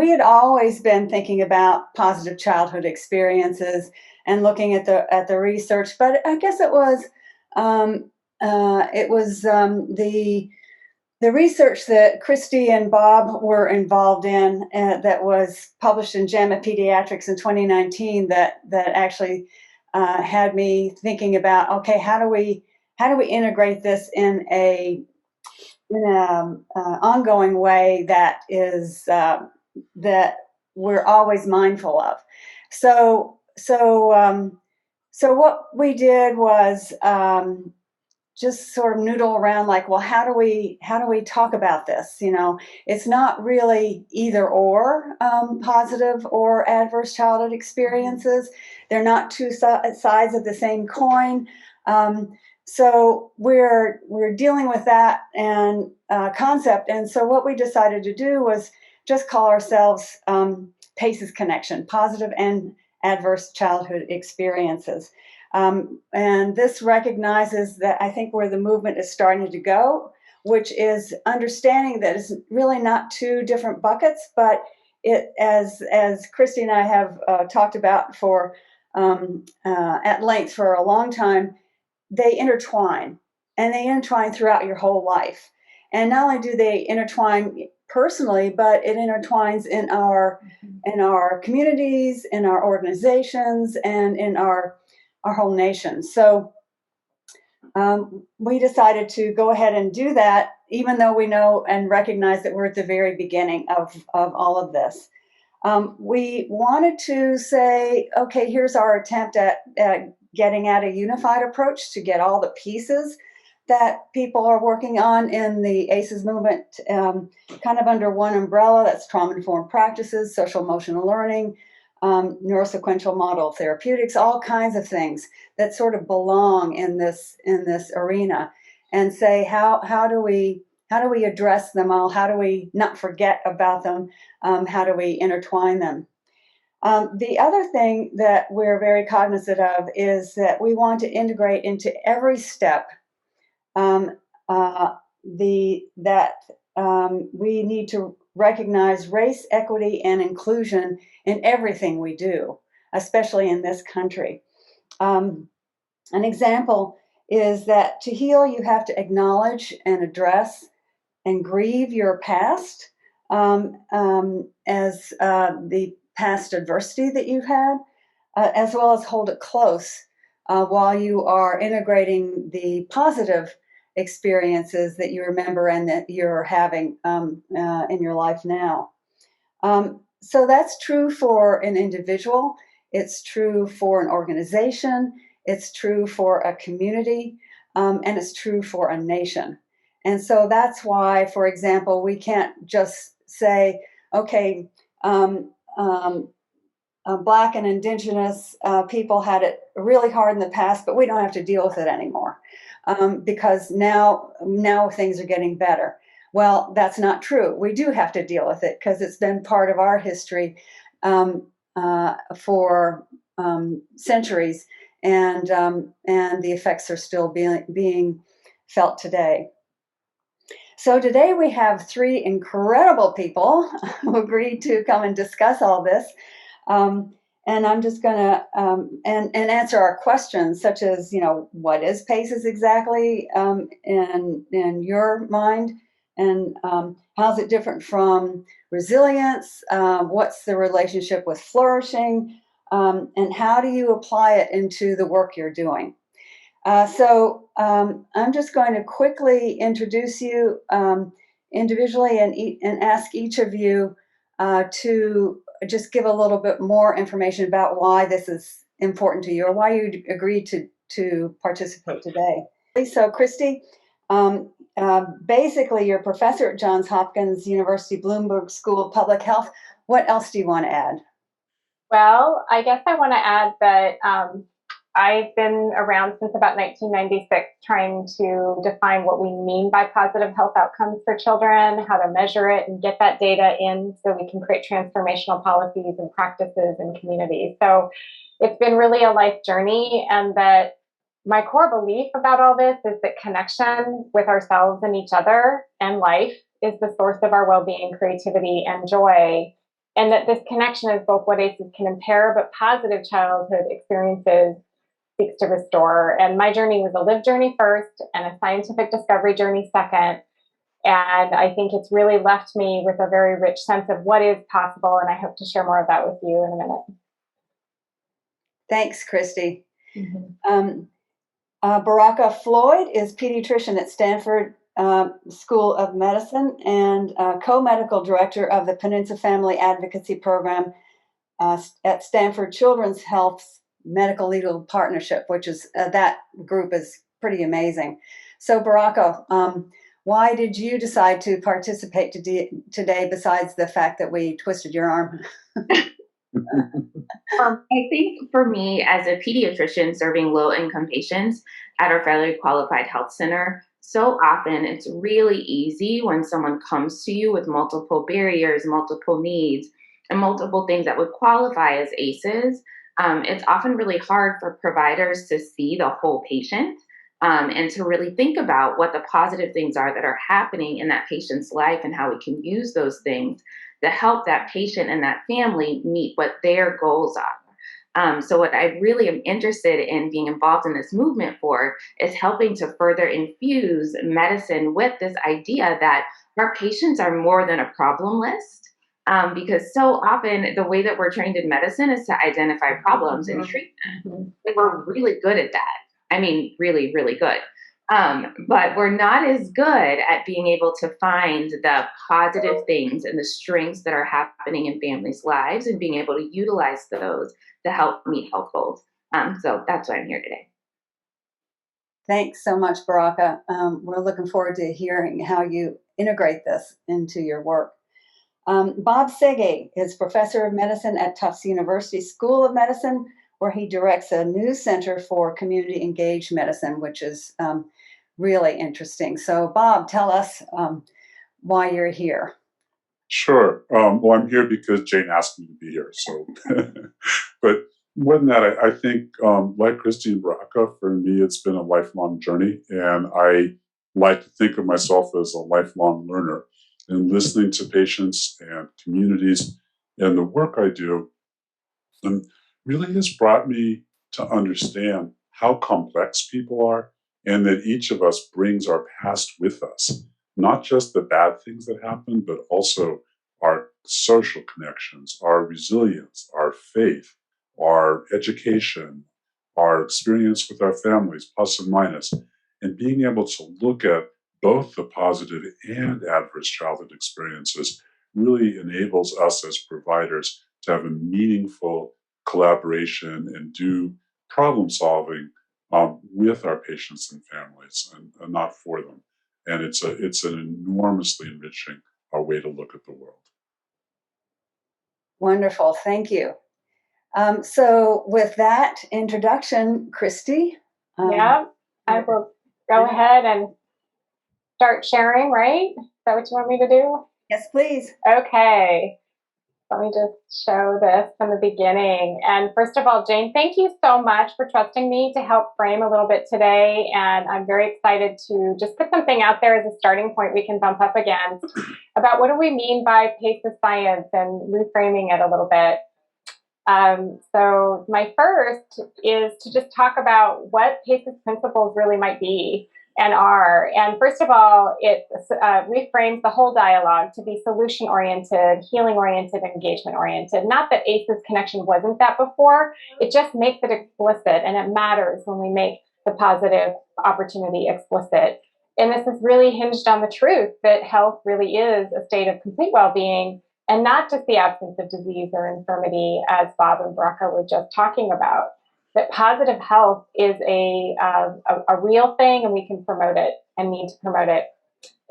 we had always been thinking about positive childhood experiences and looking at the research, but I guess the research that Christy and Bob were involved in that was published in JAMA Pediatrics in 2019 that actually had me thinking about, okay, how do we integrate this in a ongoing way that is that we're always mindful of. So what we did was just sort of noodle around, like, well, how do we talk about this? You know, it's not really either or positive or adverse childhood experiences. They're not two sides of the same coin. So we're dealing with that and concept. And so what we decided to do was just call ourselves PACEs Connection, Positive and Adverse Childhood Experiences. And this recognizes that I think where the movement is starting to go, which is understanding that it's really not two different buckets, but it, as Christy and I have talked about for at length for a long time, they intertwine, and they intertwine throughout your whole life. And not only do they intertwine personally, but it intertwines in our communities, in our organizations, and in our whole nation. So we decided to go ahead and do that, even though we know and recognize that we're at the very beginning of all of this. We wanted to say, okay, here's our attempt at getting at a unified approach to get all the pieces that people are working on in the ACEs movement kind of under one umbrella. That's trauma-informed practices, social emotional learning, neurosequential model therapeutics, all kinds of things that sort of belong in this arena, and say how do we address them all? How do we not forget about them? How do we intertwine them? The other thing that we're very cognizant of is that we want to integrate into every step we need to recognize race, equity, and inclusion in everything we do, especially in this country. An example is that to heal, you have to acknowledge and address and grieve your past as the past adversity that you've had, as well as hold it close while you are integrating the positive experiences that you remember and that you're having in your life now. So that's true for an individual. It's true for an organization. It's true for a community. And it's true for a nation. And so that's why, for example, we can't just say, okay, Black and Indigenous people had it really hard in the past, but we don't have to deal with it anymore because now things are getting better. Well, that's not true. We do have to deal with it because it's been part of our history for centuries, and the effects are still being felt today. So today we have three incredible people who agreed to come and discuss all this. And I'm just going to and answer our questions, such as, you know, what is PACEs exactly in your mind, and how's it different from resilience? What's the relationship with flourishing? And how do you apply it into the work you're doing? So I'm just going to quickly introduce you individually and ask each of you to just give a little bit more information about why this is important to you, or why you agreed to participate today. So Christy, basically you're a professor at Johns Hopkins University Bloomberg School of Public Health. What else do you want to add? Well, I guess I want to add that I've been around since about 1996 trying to define what we mean by positive health outcomes for children, how to measure it and get that data in so we can create transformational policies and practices in communities. So it's been really a life journey, and that my core belief about all this is that connection with ourselves and each other and life is the source of our well-being, creativity, and joy. and that this connection is both what ACEs can impair, but positive childhood experiences seeks to restore. And my journey was a lived journey first and a scientific discovery journey second. And I think it's really left me with a very rich sense of what is possible. And I hope to share more of that with you in a minute. Thanks, Christy. Baraka Floyd is pediatrician at Stanford School of Medicine and co-medical director of the Peninsula Family Advocacy Program at Stanford Children's Health's Medical Legal Partnership, which is that group is pretty amazing. So Baraka, why did you decide to participate today besides the fact that we twisted your arm? I think for me, as a pediatrician serving low-income patients at our federally qualified health center, so often it's really easy when someone comes to you with multiple barriers, multiple needs, and multiple things that would qualify as ACEs. It's often really hard for providers to see the whole patient and to really think about what the positive things are that are happening in that patient's life and how we can use those things to help that patient and that family meet what their goals are. So what I really am interested in being involved in this movement for is helping to further infuse medicine with this idea that our patients are more than a problem list. Because so often the way that we're trained in medicine is to identify problems and treat them. And we're really good at that. I mean, really, really good. But we're not as good at being able to find the positive things and the strengths that are happening in families' lives and being able to utilize those to help meet health goals. So that's why I'm here today. Thanks so much, Baraka. We're looking forward to hearing how you integrate this into your work. Bob Sege is professor of medicine at Tufts University School of Medicine, where he directs a new center for community engaged medicine, which is really interesting. So, Bob, tell us why you're here. Sure. Well, I'm here because Jane asked me to be here. So, but more than that, I think, like Christy and Baraka, for me, it's been a lifelong journey, and I like to think of myself as a lifelong learner. And listening to patients and communities and the work I do really has brought me to understand how complex people are, and that each of us brings our past with us. Not just the bad things that happen, but also our social connections, our resilience, our faith, our education, our experience with our families, plus and minus, and being able to look at both the positive and adverse childhood experiences really enables us as providers to have a meaningful collaboration and do problem solving with our patients and families and not for them. And it's an enormously enriching way to look at the world. Wonderful. Thank you. So with that introduction, Christy. Yeah, I will go ahead and start sharing, right? Is that what you want me to do? Yes, please. Okay. Let me just show this from the beginning. And first of all, Jane, thank you so much for trusting me to help frame a little bit today. And I'm very excited to just put something out there as a starting point we can bump up against about what do we mean by PACEs science and reframing it a little bit. So my first is to just talk about what PACEs principles really might be and are. And first of all, it reframes the whole dialogue to be solution-oriented, healing-oriented, engagement-oriented. Not that ACEs connection wasn't that before, it just makes it explicit, and it matters when we make the positive opportunity explicit. And this is really hinged on the truth that health really is a state of complete well-being, and not just the absence of disease or infirmity, as Bob and Baraka were just talking about. That positive health is a real thing, and we can promote it and need to promote it.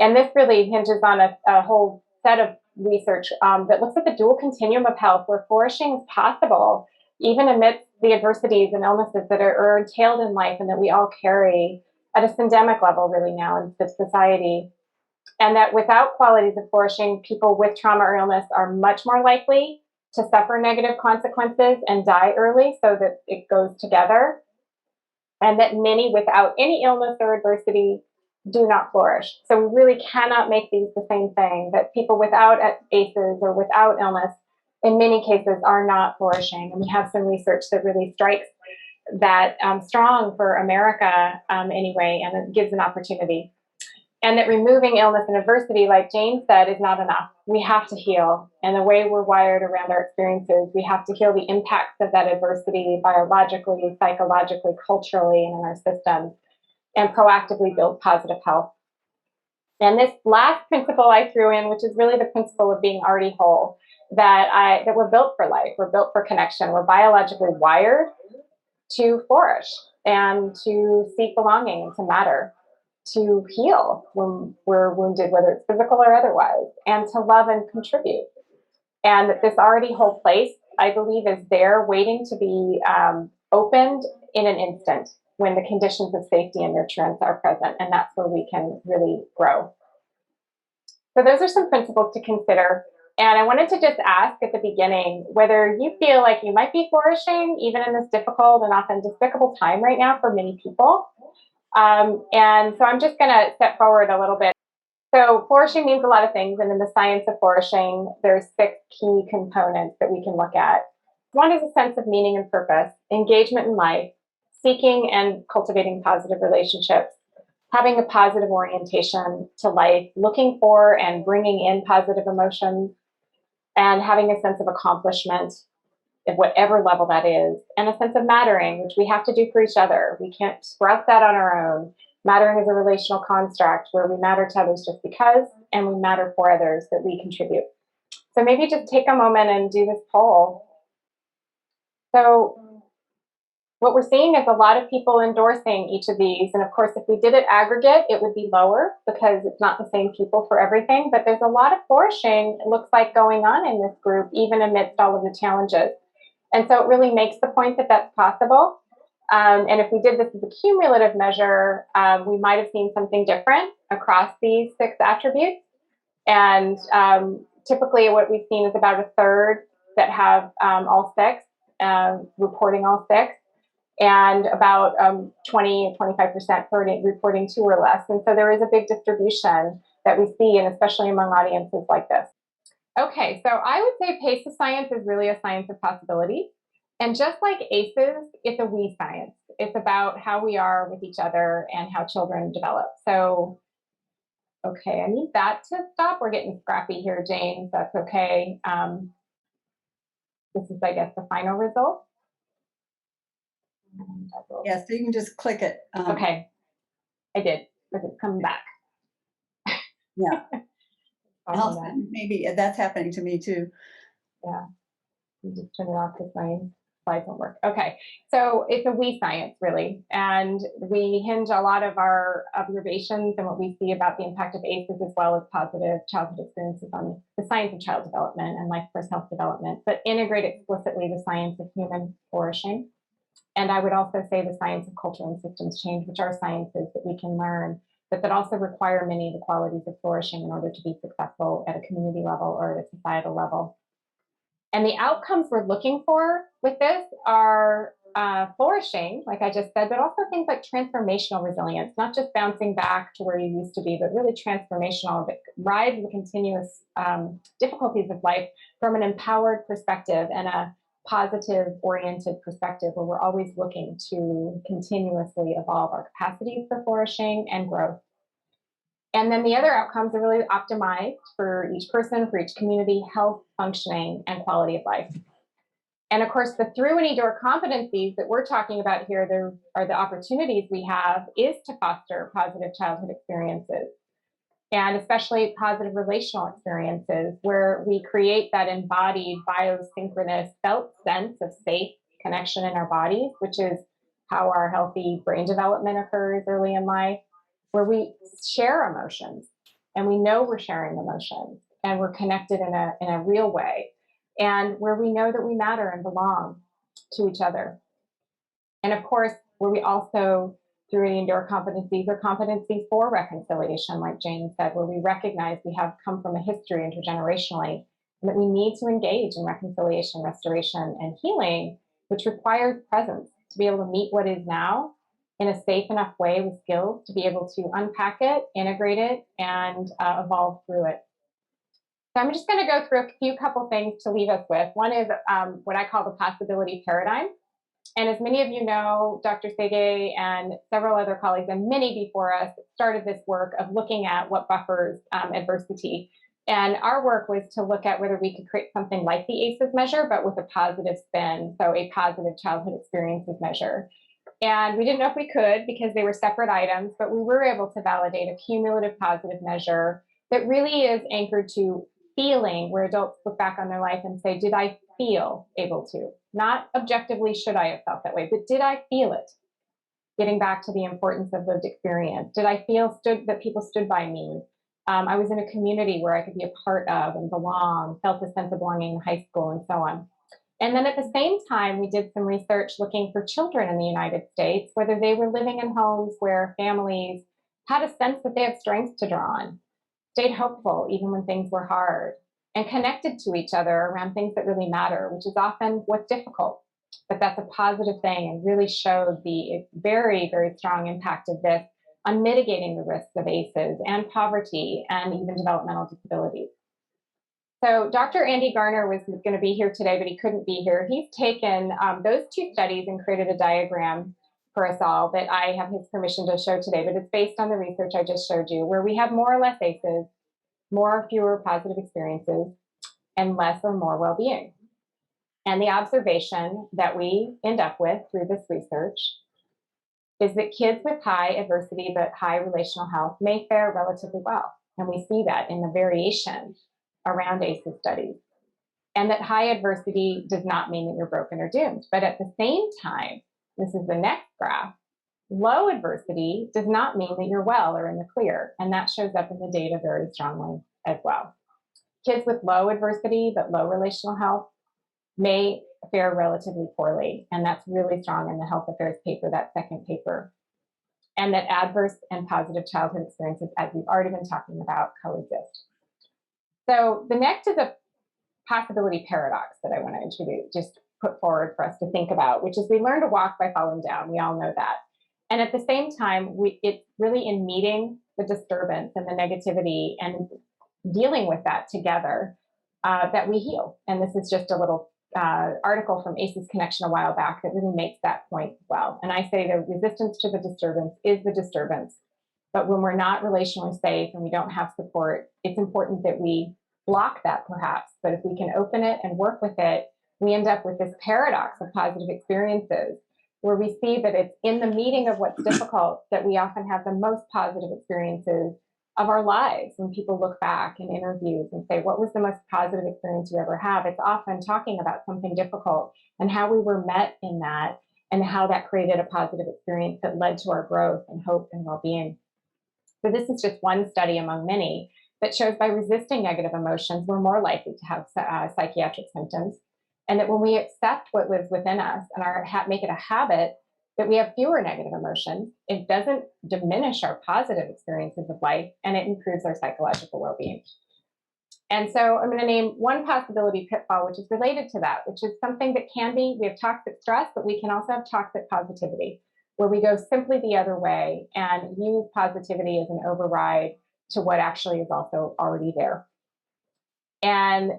And this really hinges on a whole set of research that looks at the dual continuum of health, where flourishing is possible, even amidst the adversities and illnesses that are entailed in life and that we all carry at a syndemic level really now in society. And that without qualities of flourishing, people with trauma or illness are much more likely to suffer negative consequences and die early, so that it goes together. And that many without any illness or adversity do not flourish. So we really cannot make these the same thing, that people without ACEs or without illness in many cases are not flourishing. And we have some research that really strikes that strong for America anyway, and it gives an opportunity. And that removing illness and adversity, like Jane said, is not enough. We have to heal. And the way we're wired around our experiences, we have to heal the impacts of that adversity biologically, psychologically, culturally, and in our systems, and proactively build positive health. And this last principle I threw in, which is really the principle of being already whole, that we're built for life, we're built for connection, we're biologically wired to flourish and to seek belonging and to matter, to heal when we're wounded, whether it's physical or otherwise, and to love and contribute. And this already whole place, I believe, is there waiting to be opened in an instant when the conditions of safety and nurturance are present. And that's where we can really grow. So those are some principles to consider. And I wanted to just ask at the beginning whether you feel like you might be flourishing even in this difficult and often despicable time right now for many people. And so I'm just going to step forward a little bit. So flourishing means a lot of things. And in the science of flourishing, there's 6 key components that we can look at. One is a sense of meaning and purpose, engagement in life, seeking and cultivating positive relationships, having a positive orientation to life, looking for and bringing in positive emotions, and having a sense of accomplishment at whatever level that is, and a sense of mattering, which we have to do for each other. We can't sprout that on our own. Mattering is a relational construct where we matter to others just because, and we matter for others, that we contribute. So maybe just take a moment and do this poll. So what we're seeing is a lot of people endorsing each of these. And of course, if we did it aggregate, it would be lower because it's not the same people for everything. But there's a lot of flourishing, it looks like, going on in this group, even amidst all of the challenges. And so it really makes the point that that's possible. And if we did this as a cumulative measure, we might have seen something different across these 6 attributes. And typically what we've seen is about a third that have all 6, reporting all 6, and about 20 or 25% reporting 2 or less. And so there is a big distribution that we see, and especially among audiences like this. Okay, so I would say PACE of science is really a science of possibility. And just like ACEs, it's a we science. It's about how we are with each other and how children develop. So, okay, I need that to stop. We're getting scrappy here, James. That's okay. This is, I guess, the final result. Yeah, so you can just click it. Okay, I did, because it's coming back. Yeah. Maybe that's happening to me too. Yeah, you just turn it off because my slides won't work. Okay, so it's a we science, really, and we hinge a lot of our observations and what we see about the impact of ACEs as well as positive childhood experiences on the science of child development and life course health development, but integrate explicitly the science of human flourishing. And I would also say the science of culture and systems change, which are sciences that we can learn, but that also require many of the qualities of flourishing in order to be successful at a community level or at a societal level. And the outcomes we're looking for with this are flourishing, like I just said, but also things like transformational resilience, not just bouncing back to where you used to be, but really transformational, that ride the continuous difficulties of life from an empowered perspective and a positive oriented perspective where we're always looking to continuously evolve our capacities for flourishing and growth. And then the other outcomes are really optimized for each person, for each community, health, functioning, and quality of life. And of course, the through and endure competencies that we're talking about here, there are the opportunities we have is to foster positive childhood experiences, and especially positive relational experiences where we create that embodied biosynchronous felt sense of safe connection in our bodies, which is how our healthy brain development occurs early in life, where we share emotions and we know we're sharing emotions and we're connected in a real way, and where we know that we matter and belong to each other. And of course, where we also, through the endure competencies, are competencies for reconciliation, like Jane said, where we recognize we have come from a history intergenerationally, and that we need to engage in reconciliation, restoration, and healing, which requires presence to be able to meet what is now in a safe enough way with skills to be able to unpack it, integrate it, and evolve through it. So I'm just going to go through a couple things to leave us with. One is what I call the possibility paradigm. And as many of you know, Dr. Sege and several other colleagues and many before us started this work of looking at what buffers adversity. And our work was to look at whether we could create something like the ACEs measure, but with a positive spin, so a positive childhood experiences measure. And we didn't know if we could because they were separate items, but we were able to validate a cumulative positive measure that really is anchored to feeling, where adults look back on their life and say, did I feel able to? Not objectively, should I have felt that way, but did I feel it? Getting back to the importance of lived experience. Did I feel that people stood by me? I was in a community where I could be a part of and belong, felt a sense of belonging in high school and so on. And then at the same time, we did some research looking for children in the United States, whether they were living in homes where families had a sense that they have strengths to draw on, stayed hopeful even when things were hard, and connected to each other around things that really matter, which is often what's difficult. But that's a positive thing and really showed the very, very strong impact of this on mitigating the risks of ACEs and poverty and even developmental disabilities. So Dr. Andy Garner was going to be here today, but he couldn't be here. He's taken those two studies and created a diagram for us all that I have his permission to show today, but it's based on the research I just showed you, where we have more or less ACEs, more or fewer positive experiences, and less or more well-being. And the observation that we end up with through this research is that kids with high adversity but high relational health may fare relatively well. And we see that in the variation around ACEs studies. And that high adversity does not mean that you're broken or doomed. But at the same time, this is the next graph, low adversity does not mean that you're well or in the clear. And that shows up in the data very strongly as well. Kids with low adversity but low relational health may fare relatively poorly. And that's really strong in the health affairs paper, that second paper. And that adverse and positive childhood experiences, as we've already been talking about, coexist. So the next is a possibility paradox that I want to introduce, just put forward for us to think about, which is we learn to walk by falling down. We all know that. And at the same time, it's really in meeting the disturbance and the negativity and dealing with that together that we heal. And this is just a little article from ACEs Connection a while back that really makes that point well. And I say the resistance to the disturbance is the disturbance. But when we're not relationally safe and we don't have support, it's important that we block that perhaps. But if we can open it and work with it, we end up with this paradox of positive experiences where we see that it's in the meeting of what's difficult that we often have the most positive experiences of our lives. When people look back in interviews and say, what was the most positive experience you ever have? It's often talking about something difficult and how we were met in that and how that created a positive experience that led to our growth and hope and well-being. So this is just one study among many that shows by resisting negative emotions, we're more likely to have psychiatric symptoms. And that when we accept what lives within us and make it a habit, that we have fewer negative emotions, it doesn't diminish our positive experiences of life, and it improves our psychological well-being. And so I'm going to name one possibility pitfall, which is related to that, which is something that can be, we have toxic stress, but we can also have toxic positivity, where we go simply the other way and use positivity as an override to what actually is also already there. And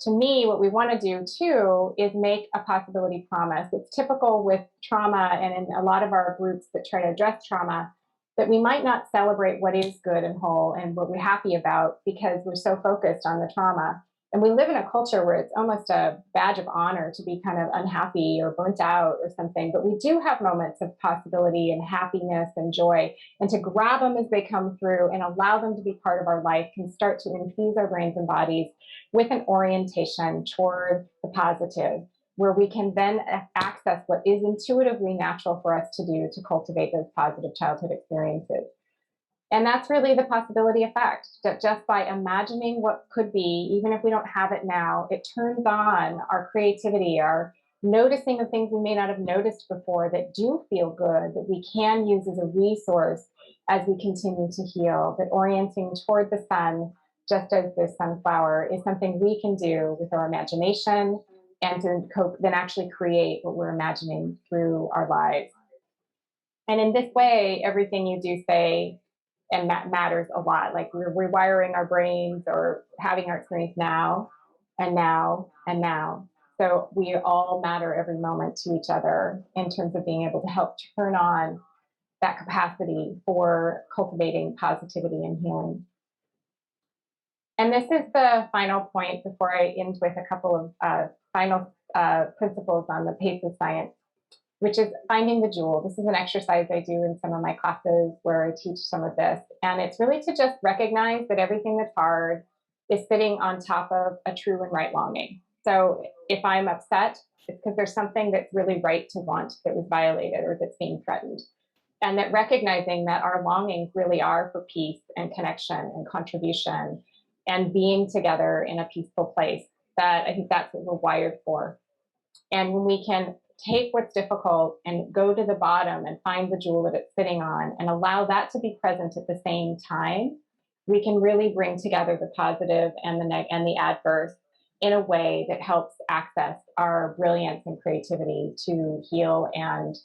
to me, what we want to do too is make a possibility promise. It's typical with trauma and in a lot of our groups that try to address trauma that we might not celebrate what is good and whole and what we're happy about because we're so focused on the trauma. And we live in a culture where it's almost a badge of honor to be kind of unhappy or burnt out or something. But we do have moments of possibility and happiness and joy. And to grab them as they come through and allow them to be part of our life can start to infuse our brains and bodies with an orientation toward the positive, where we can then access what is intuitively natural for us to do to cultivate those positive childhood experiences. And that's really the possibility effect, that just by imagining what could be, even if we don't have it now, it turns on our creativity, our noticing of things we may not have noticed before that do feel good, that we can use as a resource as we continue to heal, that orienting toward the sun, just as the sunflower, is something we can do with our imagination and to then actually create what we're imagining through our lives. And in this way, everything you do, say, And that matters a lot. Like we're rewiring our brains or having our experience now and now and now. So we all matter every moment to each other in terms of being able to help turn on that capacity for cultivating positivity and healing. And this is the final point before I end with a couple of final principles on the pace of science, which is finding the jewel. This is an exercise I do in some of my classes where I teach some of this. And it's really to just recognize that everything that's hard is sitting on top of a true and right longing. So if I'm upset, it's because there's something that's really right to want that was violated or that's being threatened. And that recognizing that our longings really are for peace and connection and contribution and being together in a peaceful place, that I think that's what we're wired for. And when we can take what's difficult and go to the bottom and find the jewel that it's sitting on and allow that to be present at the same time, we can really bring together the positive and the adverse in a way that helps access our brilliance and creativity to heal and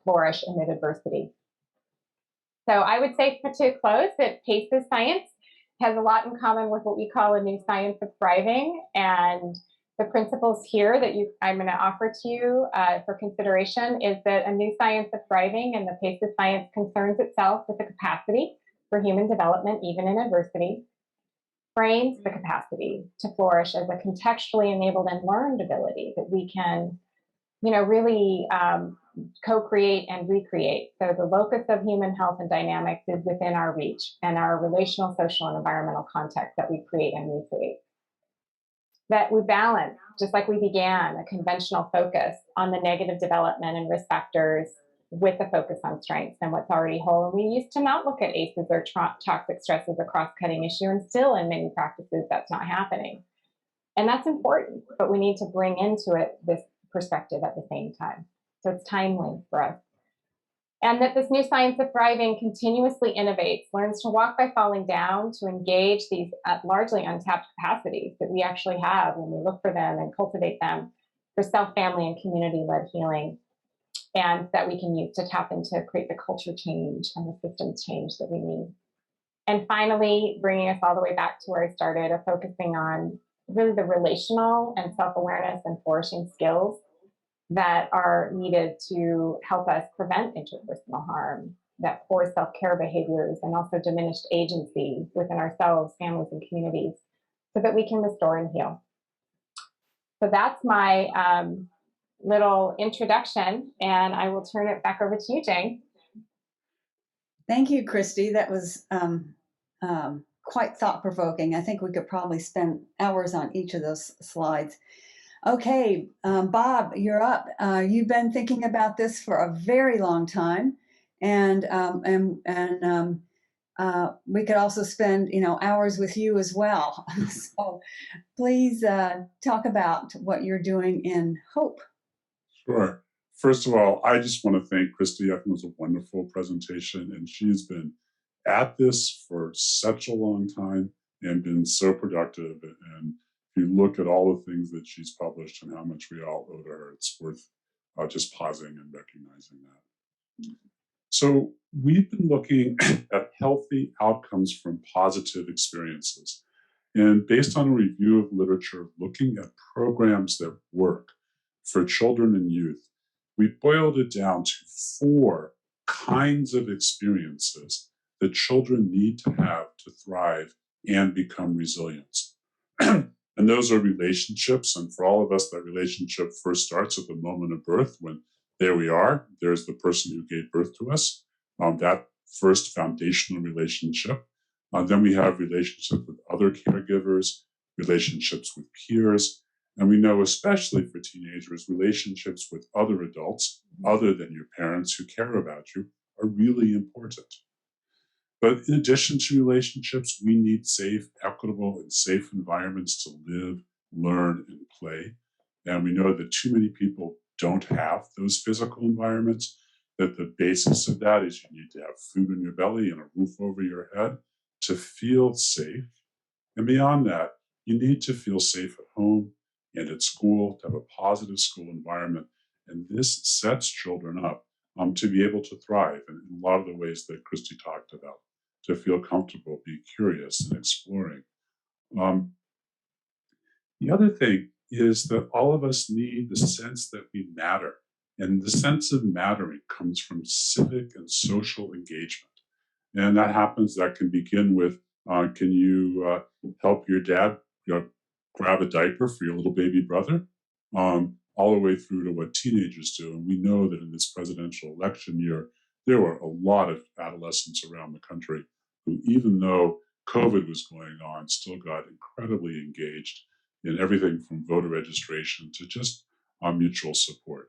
flourish amid adversity. So I would say to close that PACES science has a lot in common with what we call a new science of thriving. And the principles here that I'm going to offer to you for consideration is that a new science of thriving and the PACES science concerns itself with the capacity for human development, even in adversity, frames the capacity to flourish as a contextually enabled and learned ability that we can, really co-create and recreate. So the locus of human health and dynamics is within our reach and our relational, social, and environmental context that we create and recreate. That we balance, just like we began, a conventional focus on the negative development and risk factors with a focus on strengths and what's already whole. And we used to not look at ACEs or toxic stress as a cross-cutting issue, and still in many practices that's not happening. And that's important, but we need to bring into it this perspective at the same time. So it's timely for us. And that this new science of thriving continuously innovates, learns to walk by falling down, to engage these largely untapped capacities that we actually have when we look for them and cultivate them for self, family, and community-led healing, and that we can use to tap into create the culture change and the systems change that we need. And finally, bringing us all the way back to where I started, of focusing on really the relational and self-awareness and flourishing skills that are needed to help us prevent interpersonal harm, that poor self-care behaviors and also diminished agency within ourselves, families, and communities, so that we can restore and heal. So that's my little introduction, and I will turn it back over to you, Jane. Thank you, Christy. That was quite thought-provoking. I think we could probably spend hours on each of those slides. Okay, Bob, you're up. You've been thinking about this for a very long time, and we could also spend hours with you as well. So please talk about what you're doing in HOPE. Sure. First of all, I just want to thank Christy. I think it was a wonderful presentation, and she's been at this for such a long time and been so productive. And if you look at all the things that she's published and how much we all owe to her, it's worth just pausing and recognizing that. So we've been looking at healthy outcomes from positive experiences. And based on a review of literature, looking at programs that work for children and youth, we boiled it down to 4 kinds of experiences that children need to have to thrive and become resilient. And those are relationships. And for all of us, that relationship first starts at the moment of birth, when there we are, there's the person who gave birth to us, that first foundational relationship. Then we have relationships with other caregivers, relationships with peers, and we know, especially for teenagers, relationships with other adults, other than your parents who care about you, are really important. But in addition to relationships, we need safe, equitable, and safe environments to live, learn, and play. And we know that too many people don't have those physical environments, that the basis of that is you need to have food in your belly and a roof over your head to feel safe. And beyond that, you need to feel safe at home and at school, to have a positive school environment. And this sets children up to be able to thrive in a lot of the ways that Christy talked about. to feel comfortable, be curious, and exploring. Um, the other thing is that all of us need the sense that we matter. And the sense of mattering comes from civic and social engagement. And that can begin with, can you help your dad grab a diaper for your little baby brother? All the way through to what teenagers do. And we know that in this presidential election year, there were a lot of adolescents around the country who, even though COVID was going on, still got incredibly engaged in everything from voter registration to just mutual support.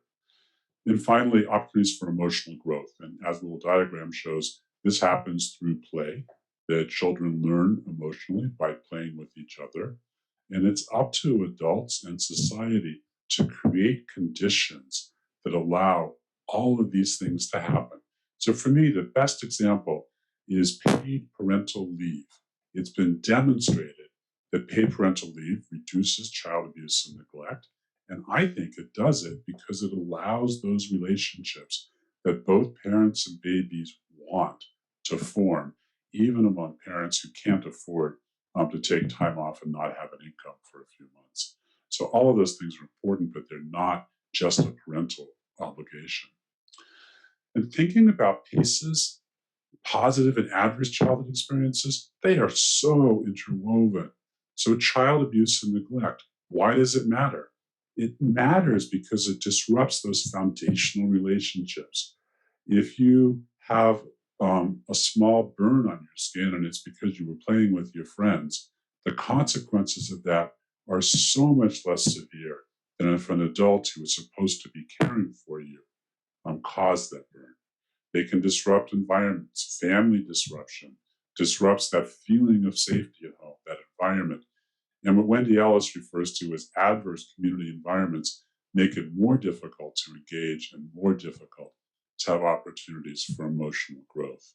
And finally, opportunities for emotional growth. And as the little diagram shows, this happens through play, that children learn emotionally by playing with each other. And it's up to adults and society to create conditions that allow all of these things to happen. So for me, the best example is paid parental leave. It's been demonstrated that paid parental leave reduces child abuse and neglect. And I think it does it because it allows those relationships that both parents and babies want to form, even among parents who can't afford to take time off and not have an income for a few months. So all of those things are important, but they're not just a parental obligation. And thinking about PACEs, positive and adverse childhood experiences, they are so interwoven. So child abuse and neglect, why does it matter? It matters because it disrupts those foundational relationships. If you have a small burn on your skin and it's because you were playing with your friends, the consequences of that are so much less severe than if an adult who is supposed to be caring for you caused that burn. They can disrupt environments. Family disruption disrupts that feeling of safety at home, that environment. And what Wendy Ellis refers to as adverse community environments make it more difficult to engage and more difficult to have opportunities for emotional growth.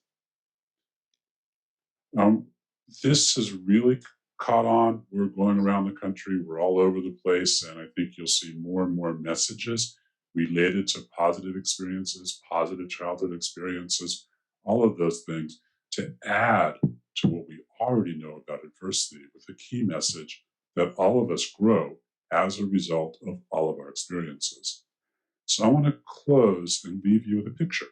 This has really caught on. We're going around the country, we're all over the place, and I think you'll see more and more messages related to positive experiences, positive childhood experiences, all of those things to add to what we already know about adversity with the key message that all of us grow as a result of all of our experiences. So I want to close and leave you with a picture.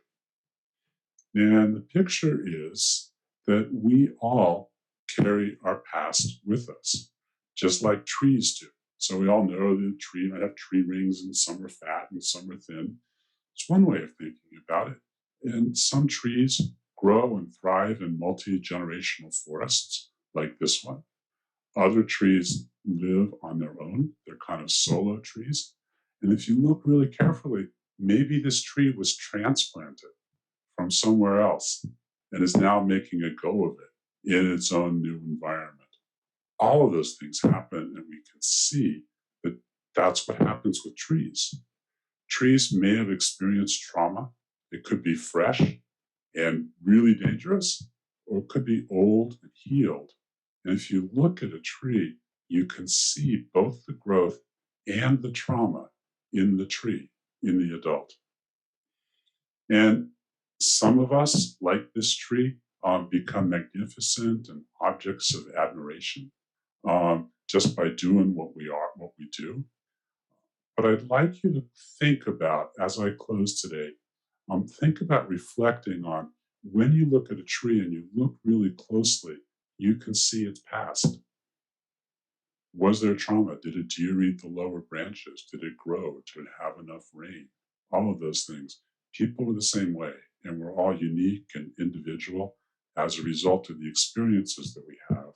And the picture is that we all carry our past with us, just like trees do. So we all know that a tree might have tree rings and some are fat and some are thin. It's one way of thinking about it. And some trees grow and thrive in multi-generational forests like this one. Other trees live on their own. They're kind of solo trees. And if you look really carefully, maybe this tree was transplanted from somewhere else and is now making a go of it in its own new environment. All of those things happen, and we can see that that's what happens with trees. Trees may have experienced trauma. It could be fresh and really dangerous, or it could be old and healed. And if you look at a tree, you can see both the growth and the trauma in the tree, in the adult. And some of us, like this tree, become magnificent and objects of admiration just by doing what we are, what we do. But I'd like you to think about, as I close today, think about reflecting on when you look at a tree and you look really closely, you can see its past. Was there trauma? Did a deer eat the lower branches? Did it grow? Did it have enough rain? All of those things. People are the same way, and we're all unique and individual as a result of the experiences that we have.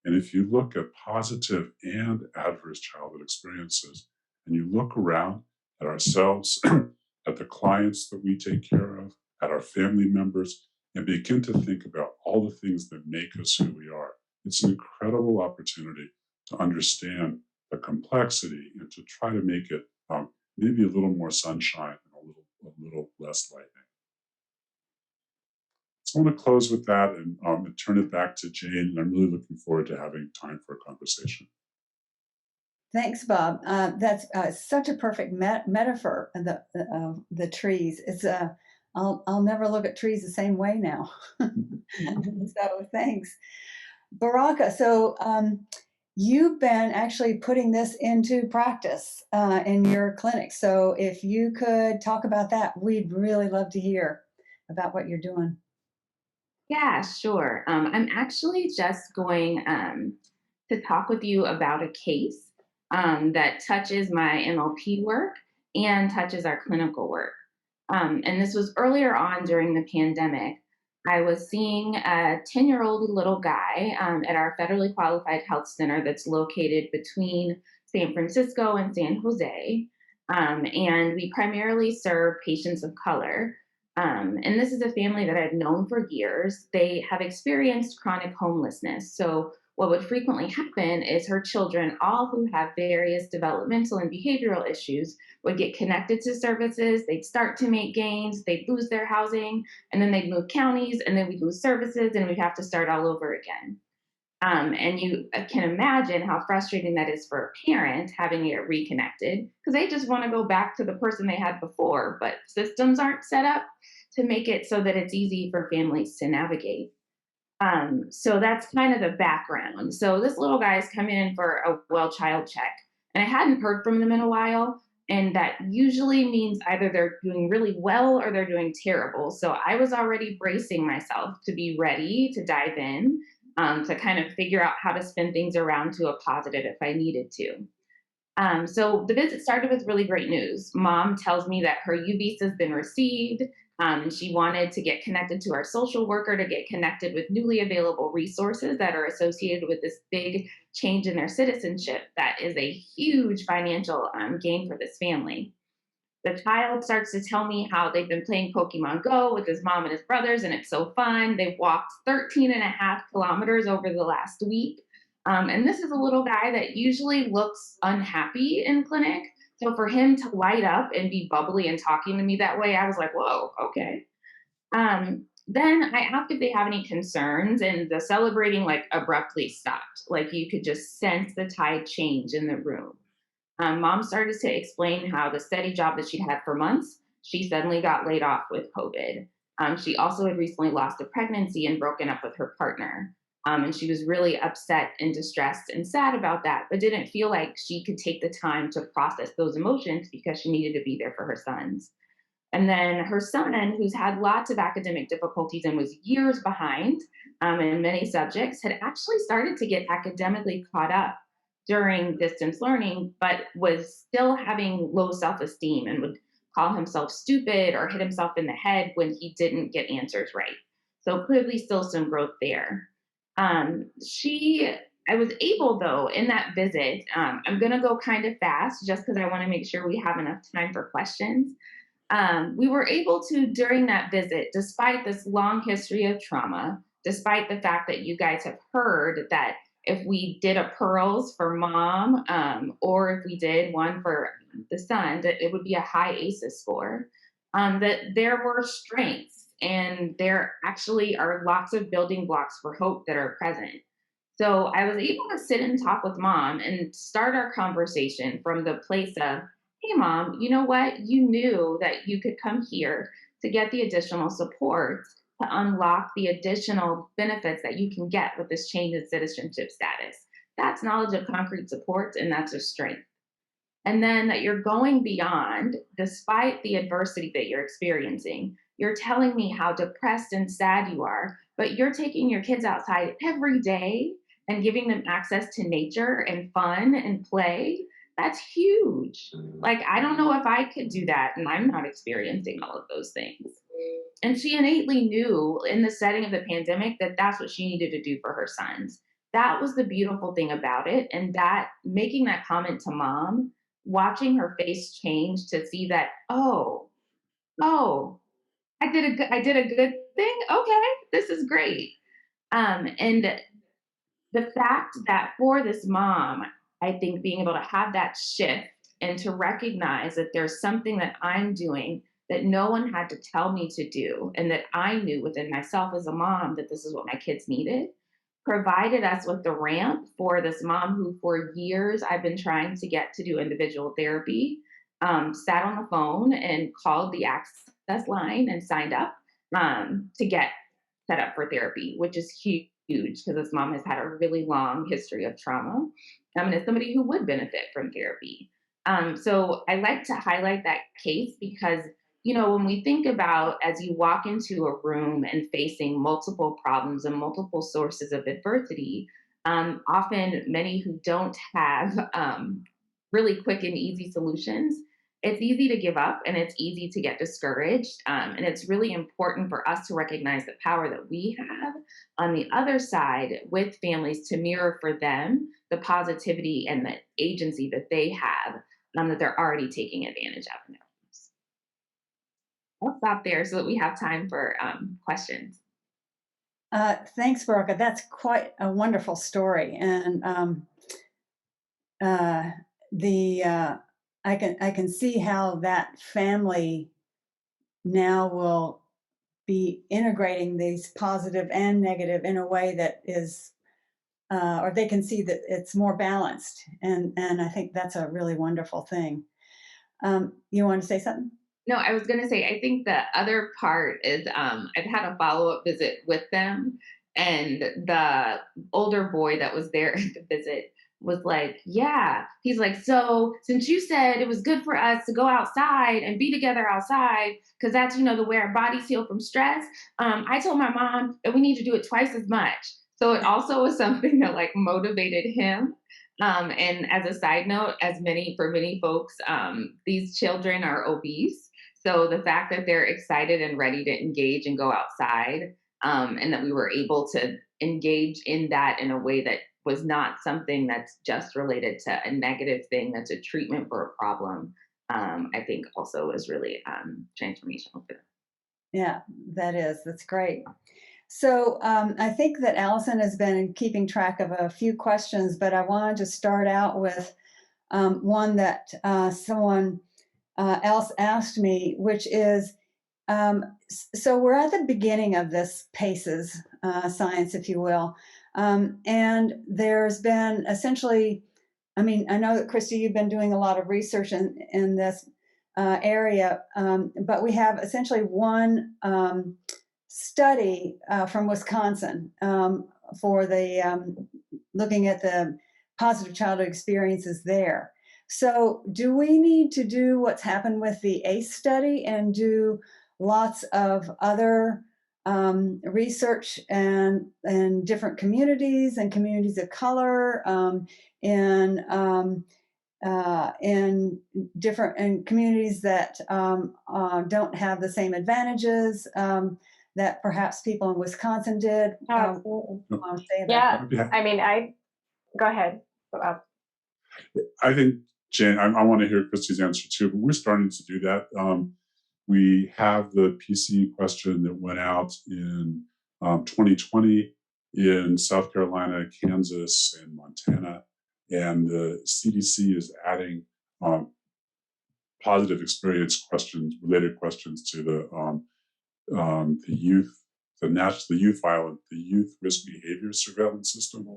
And if you look at positive and adverse childhood experiences, and you look around at ourselves, at the clients that we take care of, at our family members, and begin to think about all the things that make us who we are, it's an incredible opportunity to understand the complexity and to try to make it maybe a little more sunshine and a little less lightning. So I want to close with that and turn it back to Jane. And I'm really looking forward to having time for a conversation. Thanks, Bob. That's such a perfect metaphor. The trees. It's I'll never look at trees the same way now. So thanks. Baraka, so you've been actually putting this into practice in your clinic. So if you could talk about that, we'd really love to hear about what you're doing. Yeah, sure. I'm actually just going to talk with you about a case that touches my MLP work and touches our clinical work. And this was earlier on during the pandemic. I was seeing a 10-year-old little guy at our federally qualified health center that's located between San Francisco and San Jose. And we primarily serve patients of color. And this is a family that I've known for years. They have experienced chronic homelessness. So, what would frequently happen is her children, all who have various developmental and behavioral issues, would get connected to services. They'd start to make gains, they'd lose their housing, and then they'd move counties, and then we'd lose services, and we'd have to start all over again. And you can imagine how frustrating that is for a parent having to get reconnected because they just want to go back to the person they had before, but systems aren't set up to make it so that it's easy for families to navigate. So that's kind of the background. So this little guy is coming in for a well child check, and I hadn't heard from them in a while. And that usually means either they're doing really well or they're doing terrible. So I was already bracing myself to be ready to dive in, to kind of figure out how to spin things around to a positive if I needed to. So the visit started with really great news. Mom tells me that her U visa has been received. And she wanted to get connected to our social worker to get connected with newly available resources that are associated with this big change in their citizenship. That is a huge financial gain for this family. The child starts to tell me how they've been playing Pokemon Go with his mom and his brothers, and it's so fun. They've walked 13 and a half kilometers over the last week. And this is a little guy that usually looks unhappy in clinic. So for him to light up and be bubbly and talking to me that way, I was like, whoa, okay. Then I asked if they have any concerns, and the celebrating like abruptly stopped. Like you could just sense the tide change in the room. Mom started to explain how the steady job that she'd had for months, she suddenly got laid off with COVID. She also had recently lost a pregnancy and broken up with her partner. And she was really upset and distressed and sad about that, but didn't feel like she could take the time to process those emotions because she needed to be there for her sons. And then her son, who's had lots of academic difficulties and was years behind in many subjects, had actually started to get academically caught up during distance learning, but was still having low self-esteem and would call himself stupid or hit himself in the head when he didn't get answers right. So clearly still some growth there. I was able though in that visit, I'm going to go kind of fast just because I want to make sure we have enough time for questions. We were able to, during that visit, despite this long history of trauma, despite the fact that you guys have heard that if we did a pearls for mom, or if we did one for the son, that it would be a high ACEs score, that there were strengths and there actually are lots of building blocks for hope that are present. So I was able to sit and talk with mom and start our conversation from the place of, hey, mom, you know what? You knew that you could come here to get the additional support to unlock the additional benefits that you can get with this change in citizenship status. That's knowledge of concrete support, and that's a strength. And then that you're going beyond, despite the adversity that you're experiencing. You're telling me how depressed and sad you are, but you're taking your kids outside every day and giving them access to nature and fun and play. That's huge. Like, I don't know if I could do that, and I'm not experiencing all of those things. And she innately knew in the setting of the pandemic that that's what she needed to do for her sons. That was the beautiful thing about it. And that making that comment to mom, watching her face change to see that, oh, I did a good thing. Okay, this is great. And the fact that for this mom, I think being able to have that shift and to recognize that there's something that I'm doing that no one had to tell me to do, and that I knew within myself as a mom that this is what my kids needed, provided us with the ramp for this mom who for years I've been trying to get to do individual therapy, sat on the phone and called the access line and signed up to get set up for therapy, which is huge because this mom has had a really long history of trauma. And as somebody who would benefit from therapy. So I like to highlight that case because, when we think about as you walk into a room and facing multiple problems and multiple sources of adversity, often many who don't have really quick and easy solutions, it's easy to give up and it's easy to get discouraged. And it's really important for us to recognize the power that we have on the other side with families to mirror for them the positivity and the agency that they have that they're already taking advantage of in their lives. I'll stop there so that we have time for questions. Thanks, Veronica. That's quite a wonderful story, and I can see how that family now will be integrating these positive and negative in a way that is, or they can see that it's more balanced, and I think that's a really wonderful thing. You want to say something? No, I was going to say, I think the other part is I've had a follow-up visit with them, and the older boy that was there at the visit was like, yeah, he's like, so since you said it was good for us to go outside and be together outside, because that's, the way our bodies heal from stress, I told my mom that we need to do it twice as much. So it also was something that like motivated him. And as a side note, for many folks, these children are obese. So the fact that they're excited and ready to engage and go outside, and that we were able to engage in that in a way that was not something that's just related to a negative thing, that's a treatment for a problem, I think also is really transformational for them. Yeah, that's great. So I think that Allison has been keeping track of a few questions, but I wanted to start out with one that someone else asked me, which is, so we're at the beginning of this PACEs science, if you will, and there's been essentially, I know that Christy, you've been doing a lot of research in this area, but we have essentially one study from Wisconsin for the looking at the positive childhood experiences there. So do we need to do what's happened with the ACE study and do lots of other research and different communities and communities of color in different communities that don't have the same advantages that perhaps people in Wisconsin did? Absolutely. Yeah. Go ahead. I think, Jen, I want to hear Christy's answer too, but we're starting to do that. We have the PCE question that went out in 2020 in South Carolina, Kansas, and Montana. And the CDC is adding positive experience questions, related questions to the youth, the youth risk behavior surveillance system.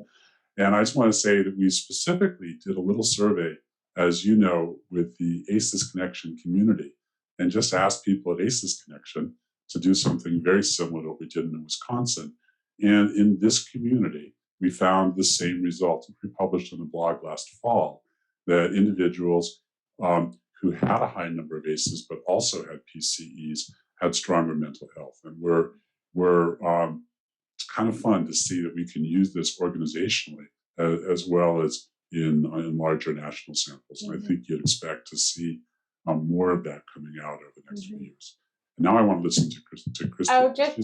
And I just want to say that we specifically did a little survey, as you know, with the ACEs Connection community, and just asked people at ACEs Connection to do something very similar to what we did in Wisconsin. And in this community, we found the same result. We published on the blog last fall that individuals who had a high number of ACEs but also had PCEs had stronger mental health. And it's kind of fun to see that we can use this organizationally as well as in larger national samples. And I think you'd expect to see more of that coming out over the next few years. And now I want to listen to Christy. Oh, just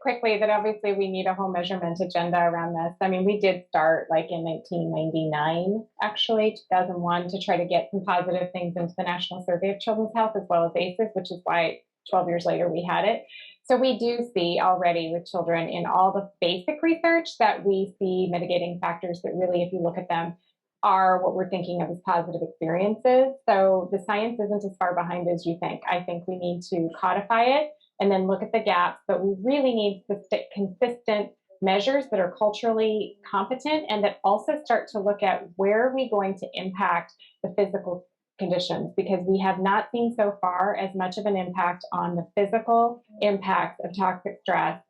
quickly, that obviously we need a whole measurement agenda around this. We did start like in 1999, actually, 2001, to try to get some positive things into the National Survey of Children's Health as well as ACEs, which is why 12 years later we had it. So we do see already with children in all the basic research that we see mitigating factors that really, if you look at them, are what we're thinking of as positive experiences. So the science isn't as far behind as you think. I think we need to codify it and then look at the gaps, but we really need consistent measures that are culturally competent and that also start to look at where are we going to impact the physical conditions, because we have not seen so far as much of an impact on the physical impacts of toxic stress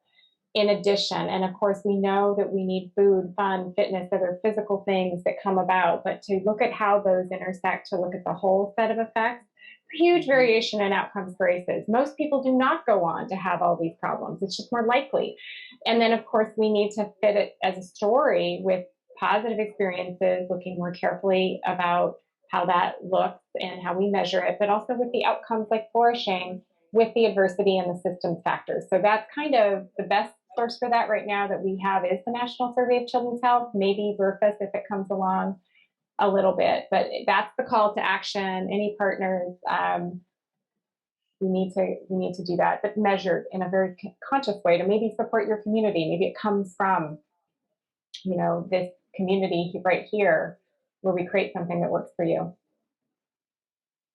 in addition. And of course, we know that we need food, fun, fitness, other physical things that come about, but to look at how those intersect, to look at the whole set of effects, huge variation in outcomes for ACEs. Most people do not go on to have all these problems. It's just more likely. And then, of course, we need to fit it as a story with positive experiences, looking more carefully about how that looks and how we measure it, but also with the outcomes like flourishing, with the adversity and the systems factors. So that's kind of the best source for that right now that we have is the National Survey of Children's Health, maybe VRFS if it comes along a little bit, but that's the call to action. Any partners, we need to do that, but measured in a very conscious way to maybe support your community. Maybe it comes from, this community right here where we create something that works for you.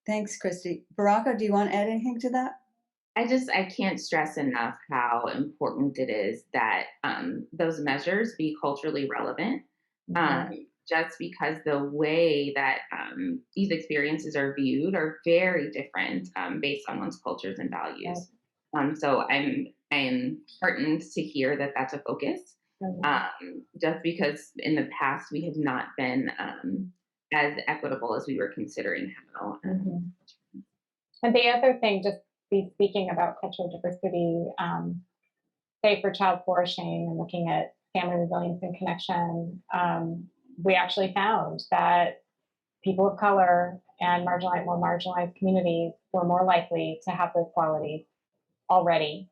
Thanks, Christy. Baraka, do you want to add anything to that? I can't stress enough how important it is that those measures be culturally relevant. Just because the way that these experiences are viewed are very different based on one's cultures and values. So I'm heartened to hear that that's a focus, just because in the past we have not been as equitable as we were considering how. And the other thing, just speaking about cultural diversity, say for child flourishing and looking at family resilience and connection, we actually found that people of color and more marginalized communities were more likely to have those qualities already,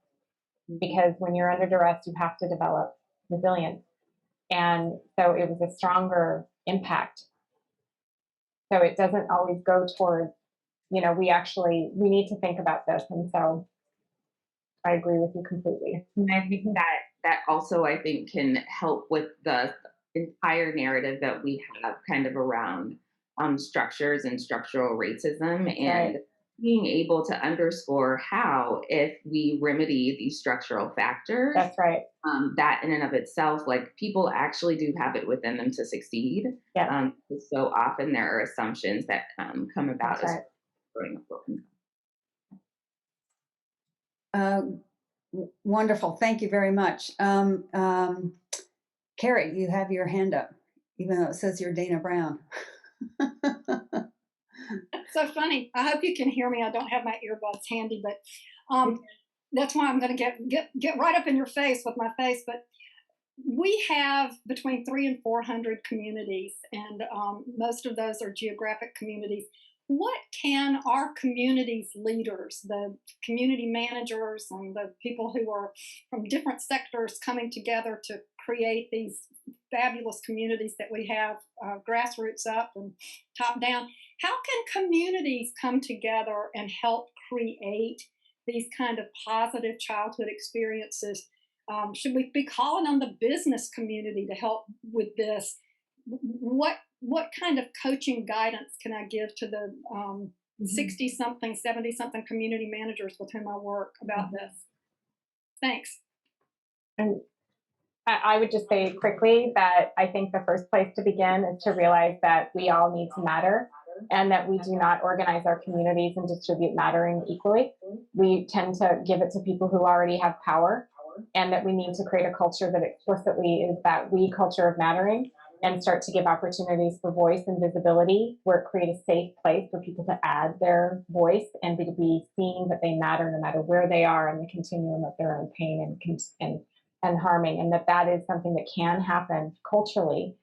because when you're under duress, you have to develop resilience. And so it was a stronger impact. So it doesn't always go towards, we need to think about this. And so I agree with you completely. And I think that also, I think, can help with the entire narrative that we have kind of around structures and structural racism, and being able to underscore how, if we remedy these structural factors, that's right. That in and of itself, like, people actually do have it within them to succeed. Yeah. So often there are assumptions that come about that's as right. growing up low income. Wonderful. Thank you very much. Carrie, you have your hand up, even though it says you're Dana Brown. That's so funny. I hope you can hear me. I don't have my earbuds handy, but that's why I'm going to get right up in your face with my face. But we have between 300 and 400 communities, and most of those are geographic communities. What can our communities leaders, the community managers and the people who are from different sectors coming together to create these fabulous communities that we have, grassroots up and top down, how can communities come together and help create these kind of positive childhood experiences? Should we be calling on the business community to help with this? What kind of coaching guidance can I give to the 60-something, 70-something community managers with whom I work about this? Thanks. And I would just say quickly that I think the first place to begin is to realize that we all need to matter, and that we do not organize our communities and distribute mattering equally. We tend to give it to people who already have power, and that we need to create a culture that explicitly is that we culture of mattering, and start to give opportunities for voice and visibility, where it creates a safe place for people to add their voice and to be seen that they matter no matter where they are in the continuum of their own pain and harming, and that is something that can happen culturally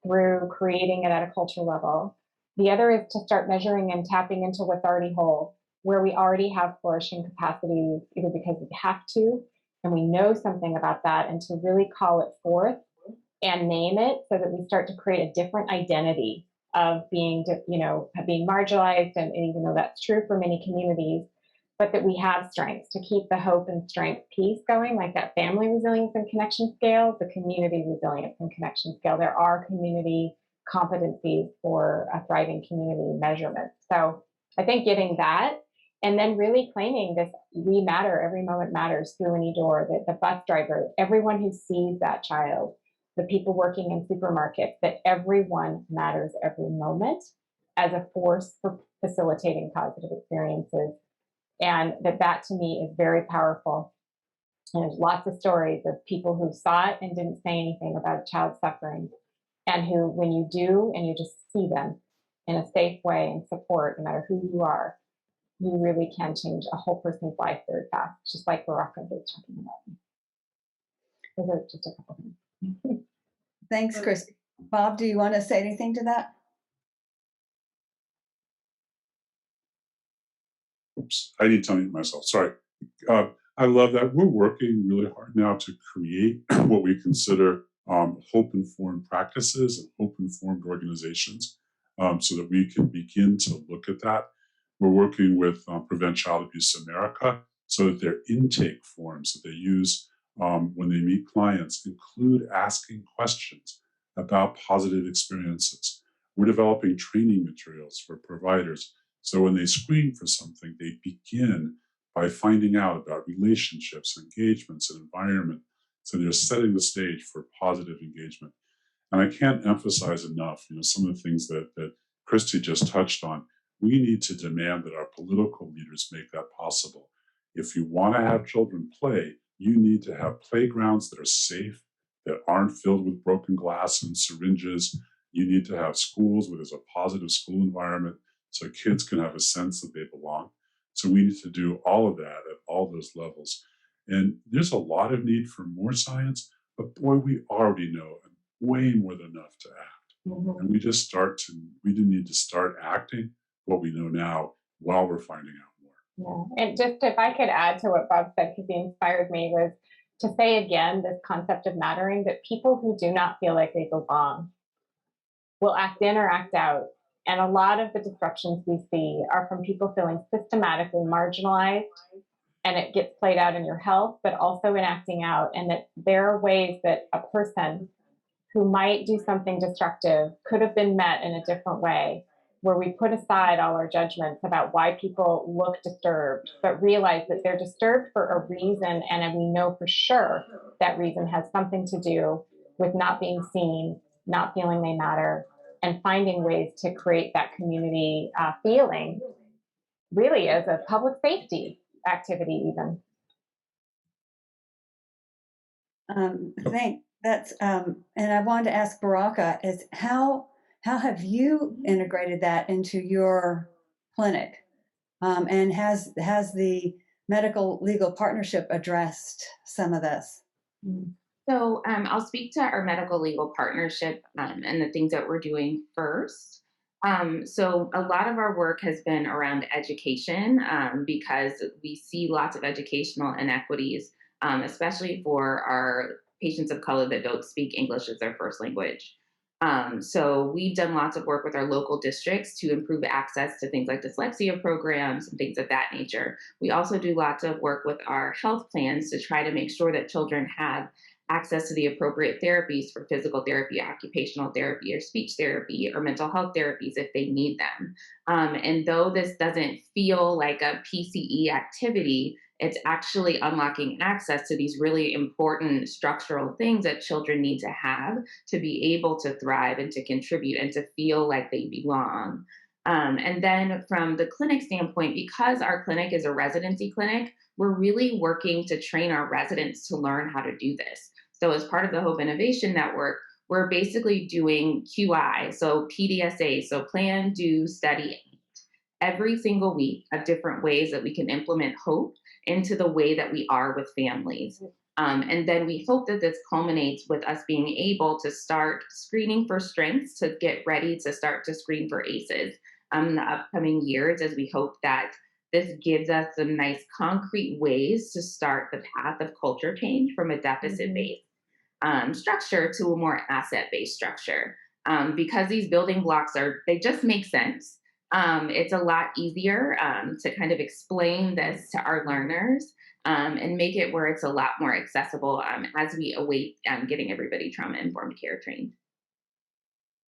through creating it at a culture level. The other is to start measuring and tapping into what's already whole, where we already have flourishing capacities, either because we have to, and we know something about that, and to really call it forth and name it, so that we start to create a different identity of being marginalized, and even though that's true for many communities, but that we have strengths to keep the hope and strength piece going, like that family resilience and connection scale, the community resilience and connection scale. There are community competencies for a thriving community measurement. So I think getting that, and then really claiming this, we matter, every moment matters through any door, that the bus driver, everyone who sees that child, the people working in supermarkets, that everyone matters every moment, as a force for facilitating positive experiences. And that to me is very powerful. And there's lots of stories of people who saw it and didn't say anything about a child suffering, and who, when you do and you just see them in a safe way and support, no matter who you are, you really can change a whole person's life very fast, just like Baraka was talking about. Those are just a couple things. Thanks, Chris. Bob, do you want to say anything to that? Oops, I need to unmute myself. Sorry. I love that. We're working really hard now to create what we consider hope-informed practices and hope-informed organizations, so that we can begin to look at that. We're working with Prevent Child Abuse America so that their intake forms that they use when they meet clients include asking questions about positive experiences. We're developing training materials for providers, so when they screen for something, they begin by finding out about relationships, engagements, and environment. So they're setting the stage for positive engagement. And I can't emphasize enough, some of the things that Christy just touched on. We need to demand that our political leaders make that possible. If you want to have children play, you need to have playgrounds that are safe, that aren't filled with broken glass and syringes. You need to have schools where there's a positive school environment so kids can have a sense that they belong. So we need to do all of that at all those levels. And there's a lot of need for more science, but boy, we already know way more than enough to act. Mm-hmm. And we do need to start acting what we know now while we're finding out more. Yeah. And just if I could add to what Bob said, because he inspired me, was to say again this concept of mattering, that people who do not feel like they belong will act in or act out. And a lot of the disruptions we see are from people feeling systematically marginalized, and it gets played out in your health, but also in acting out. And that there are ways that a person who might do something destructive could have been met in a different way, where we put aside all our judgments about why people look disturbed, but realize that they're disturbed for a reason. And we know for sure that reason has something to do with not being seen, not feeling they matter, and finding ways to create that community feeling, really as a public safety activity even. And I wanted to ask Baraka, is how have you integrated that into your clinic? And has the medical legal partnership addressed some of this? So I'll speak to our medical legal partnership and the things that we're doing first. So a lot of our work has been around education because we see lots of educational inequities, especially for our patients of color that don't speak English as their first language. So we've done lots of work with our local districts to improve access to things like dyslexia programs and things of that nature. We also do lots of work with our health plans to try to make sure that children have access to the appropriate therapies for physical therapy, occupational therapy, or speech therapy, or mental health therapies if they need them. And though this doesn't feel like a PCE activity, it's actually unlocking access to these really important structural things that children need to have to be able to thrive and to contribute and to feel like they belong. And then from the clinic standpoint, because our clinic is a residency clinic, we're really working to train our residents to learn how to do this. So as part of the Hope Innovation Network, we're basically doing QI, so PDSA, so plan, do, study, every single week of different ways that we can implement hope into the way that we are with families. And then we hope that this culminates with us being able to start screening for strengths to get ready to start to screen for ACEs in the upcoming years, as we hope that this gives us some nice concrete ways to start the path of culture change from a deficit-based structure to a more asset-based structure. Because these building blocks they just make sense. It's a lot easier to kind of explain this to our learners and make it where it's a lot more accessible as we await getting everybody trauma-informed care trained.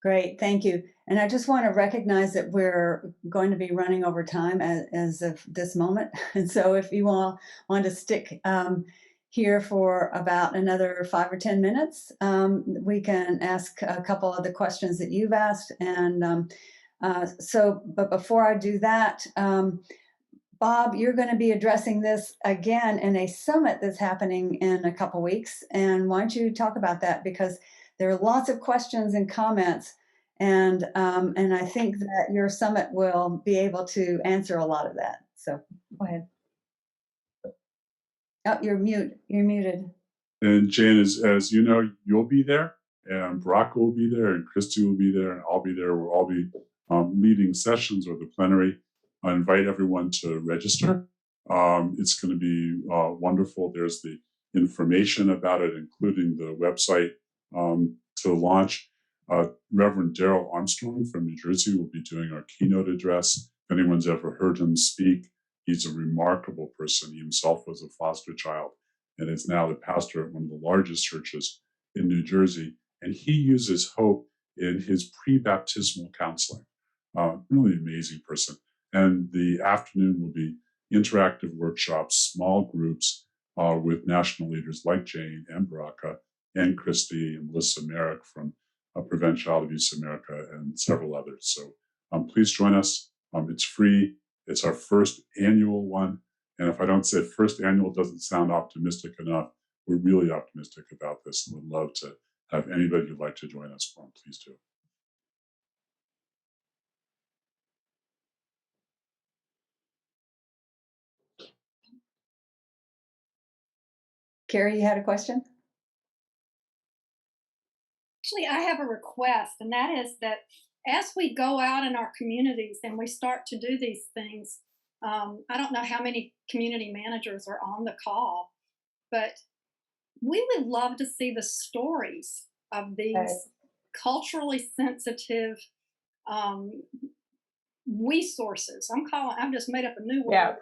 Great, thank you. And I just want to recognize that we're going to be running over time as of this moment. And so if you all want to stick here for about another 5 or 10 minutes, we can ask a couple of the questions that you've asked. And But before I do that, Bob, you're going to be addressing this again in a summit that's happening in a couple weeks. And why don't you talk about that? Because there are lots of questions and comments, and I think that your summit will be able to answer a lot of that. So go ahead. Oh, you're muted. And Jane, as you know, you'll be there, and Baraka will be there, and Christy will be there, and I'll be there. We'll all be leading sessions or the plenary. I invite everyone to register. It's going to be wonderful. There's the information about it, including the website to launch. Reverend Daryl Armstrong from New Jersey will be doing our keynote address. If anyone's ever heard him speak, he's a remarkable person. He himself was a foster child and is now the pastor at one of the largest churches in New Jersey. And he uses hope in his pre-baptismal counseling. Really amazing person. And the afternoon will be interactive workshops, small groups with national leaders like Jane and Baraka and Christy and Melissa Merrick from Prevent Child Abuse America and several others. So please join us. It's free. It's our first annual one. And if I don't say first annual doesn't sound optimistic enough, we're really optimistic about this and would love to have anybody who'd like to join us. Please do. Carrie, you had a question? Actually, I have a request, and that is that as we go out in our communities and we start to do these things, I don't know how many community managers are on the call, but we would love to see the stories of these culturally sensitive resources. I've just made up a new word,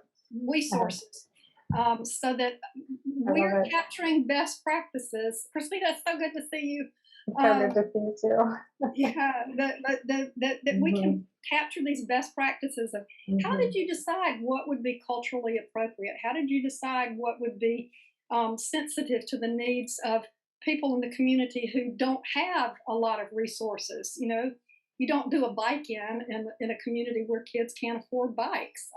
resources, so that we're capturing best practices. Christina, it's so good to see you. So good to see you too. Yeah, that we can capture these best practices of how did you decide what would be culturally appropriate? How did you decide what would be sensitive to the needs of people in the community who don't have a lot of resources? You know, you don't do a bike in a community where kids can't afford bikes.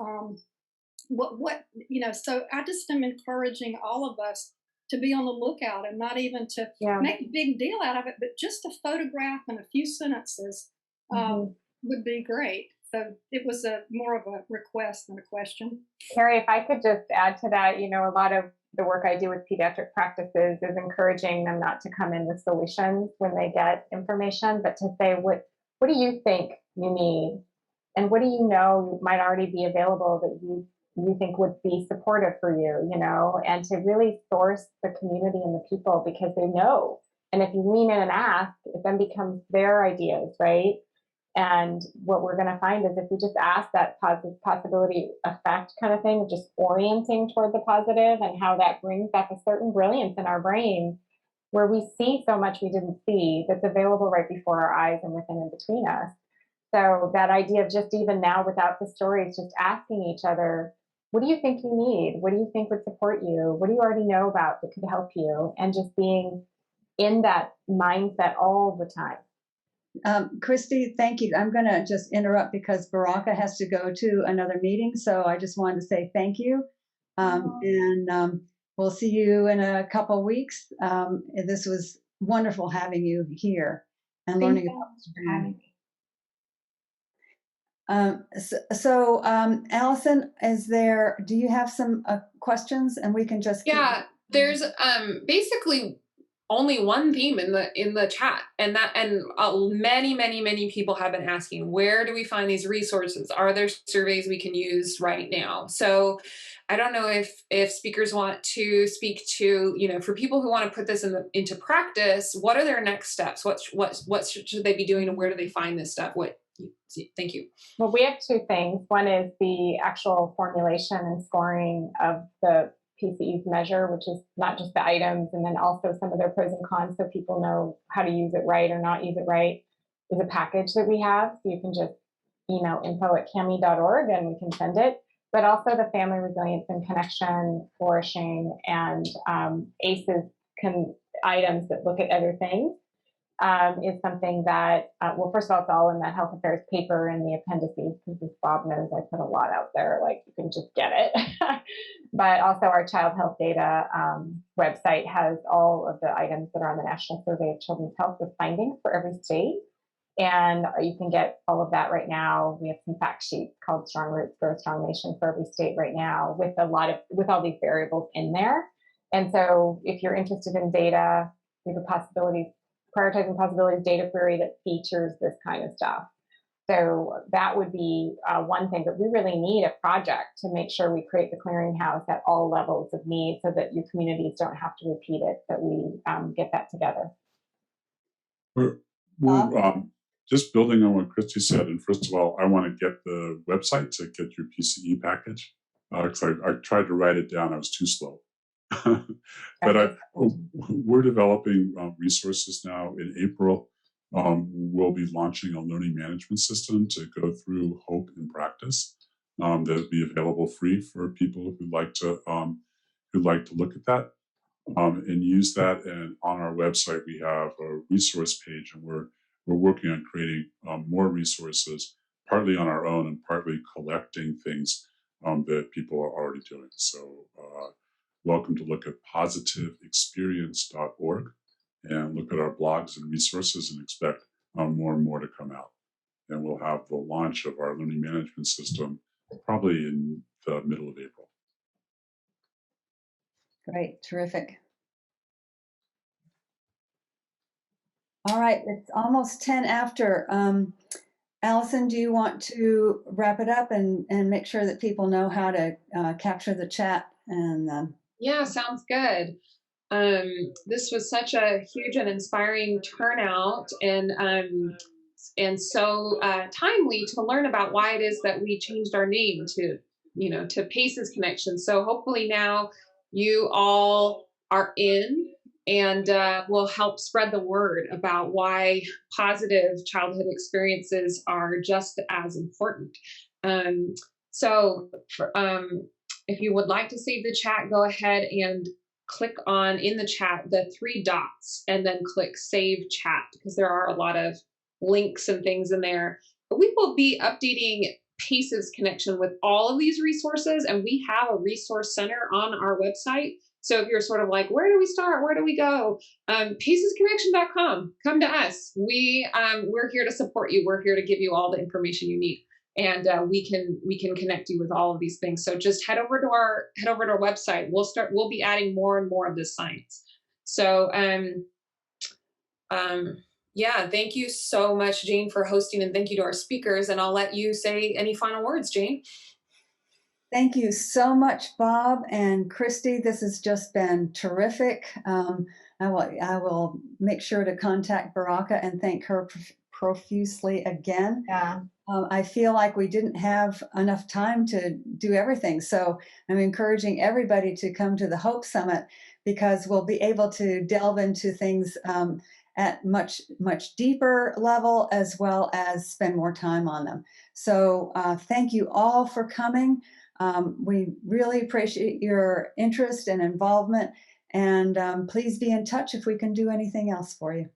So I just am encouraging all of us to be on the lookout and not even to make a big deal out of it, but just a photograph and a few sentences would be great. So it was more of a request than a question. Carrie, if I could just add to that, a lot of the work I do with pediatric practices is encouraging them not to come in with solutions when they get information, but to say, what do you think you need? And what do you know might already be available that you think would be supportive for you, and to really source the community and the people because they know. And if you lean in and ask, it then becomes their ideas, right? And what we're going to find is if we just ask that possibility effect kind of thing, just orienting toward the positive and how that brings back a certain brilliance in our brain where we see so much we didn't see that's available right before our eyes and within and between us. So that idea of just even now without the stories, just asking each other, what do you think you need? What do you think would support you? What do you already know about that could help you? And just being in that mindset all the time. Christy, thank you. I'm going to just interrupt because Baraka has to go to another meeting. So I just wanted to say thank you. And we'll see you in a couple of weeks. This was wonderful having you here and learning about this brand. Allison, do you have some questions and we can just there's basically only one theme in the chat, and many people have been asking, where do we find these resources? Are there surveys we can use right now? So I don't know if speakers want to speak to, for people who want to put this into practice, what are their next steps? What should they be doing, and where do they find this stuff? Thank you. Well, we have two things. One is the actual formulation and scoring of the PCEs measure, which is not just the items, and then also some of their pros and cons so people know how to use it right or not use it right, is a package that we have. So you can just email info@cami.org and we can send it. But also the family resilience and connection, flourishing, and ACEs items that look at other things. is something that, well, first of all, it's all in the health affairs paper in the appendices, because as Bob knows, I put a lot out there, like you can just get it. But also our child health data website has all of the items that are on the National Survey of Children's Health with findings for every state. And you can get all of that right now. We have some fact sheets called Strong Roots, Grow a Strong Nation for every state right now, with all these variables in there. And so if you're interested in data, we have a prioritizing possibilities data query that features this kind of stuff. So that would be one thing, but we really need a project to make sure we create the clearinghouse at all levels of need so that your communities don't have to repeat it, that we get that together. We're just building on what Christy said, and first of all, I want to get the website to get your PCE package, because I tried to write it down, I was too slow. But we're developing resources now. In April, we'll be launching a learning management system to go through Hope in Practice that will be available free for people who'd like to look at that and use that. And on our website, we have a resource page, and we're working on creating more resources, partly on our own and partly collecting things that people are already doing. So welcome to look at positiveexperience.org and look at our blogs and resources, and expect more and more to come out. And we'll have the launch of our learning management system probably in the middle of April. Great, terrific. All right, it's almost 10 after. Allison, do you want to wrap it up and make sure that people know how to capture the chat? And yeah, sounds good. This was such a huge and inspiring turnout, and so timely to learn about why it is that we changed our name to PACEs Connection. So hopefully now you all are in, and will help spread the word about why positive childhood experiences are just as important. If you would like to save the chat, go ahead and click on in the chat the 3 dots and then click Save Chat, because there are a lot of links and things in there. But we will be updating PACEs Connection with all of these resources, and we have a resource center on our website. So if you're sort of like, where do we start? Where do we go? PACEsconnection.com. Come to us. We're here to support you. We're here to give you all the information you need. And we can connect you with all of these things. So just head over to our website. We'll be adding more and more of this science. So yeah, thank you so much, Jane, for hosting, and thank you to our speakers. And I'll let you say any final words, Jane. Thank you so much, Bob and Christy. This has just been terrific. I will make sure to contact Baraka and thank her profusely again. Yeah. I feel like we didn't have enough time to do everything. So I'm encouraging everybody to come to the Hope Summit, because we'll be able to delve into things at much deeper level, as well as spend more time on them. So thank you all for coming. We really appreciate your interest and involvement, and please be in touch if we can do anything else for you.